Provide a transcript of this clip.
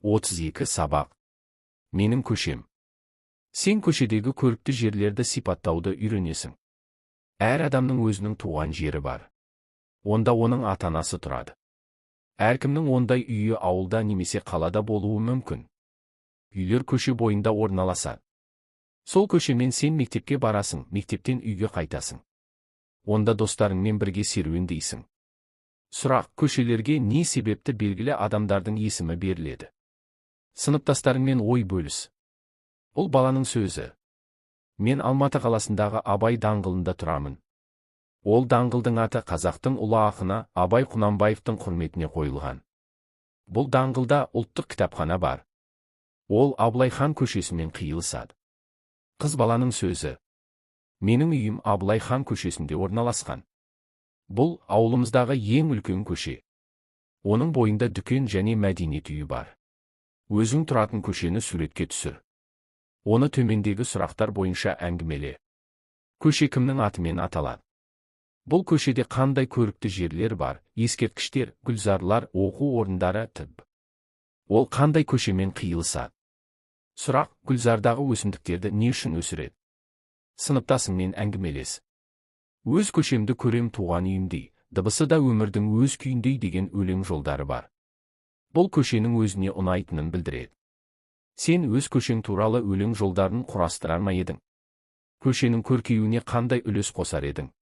32 сабақ. Менің көшем. Сен көшедегі көрікті жерлерді сипаттауды үйренесің. Әр адамның өзінің туған жері бар. Онда оның ата-анасы тұрады. Әркімнің ондай үйі ауылда немесе қалада болуы мүмкін. Үйлер көше бойында орналасады. Сол көшемен сен мектепке барасың, мектептен үйге қайтасың. Онда достарыңмен бірге серуендейсің. Сұрақ: көшелерге не себепті белгілі адамдардың есімі беріледі? Сыныптастарыңмен ой бөліс. Бұл баланың сөзі. Мен Алматы қаласындағы Абай даңғылында тұрамын. Ол даңғылдың аты қазақтың ұлы ақыны Абай Құнанбаевтың құрметіне қойылған. Бұл даңғылда ұлттық кітапхана бар. Ол Абылай хан көшесімен қиылысады. Қыз баланың сөзі. Менің үйім Абылай хан көшесінде орналасқан. Бұл ауылымыздағы ең үлкен көше. Оның бойында дүкен және мәдениет үйі бар. Өзің тұратын көшені суретке түсір. Оны төмендегі сұрақтар бойынша әңгімеле. Көше кімнің атымен аталады? Бұл көшеде қандай көрікті жерлер бар? Ескерткіштер, гүлзарлар, оқу орындары, т.б. Ол қандай көшемен қиылысады? Сұрақ: гүлзардағы өсімдіктерді не үшін өсіреді? Сыныптасыңмен әңгімелес. Өз көшемді көрем туған үйімдей, дыбысы да өмірдің өз күйіндей деген өлең жолдары бар. Бұл көшенің өзіне ұнайтынын білдіреді. Сен өз көшең туралы өлең жолдарын құрастырар ма едің? Көшенің көркеюіне қандай үлес қосар едің?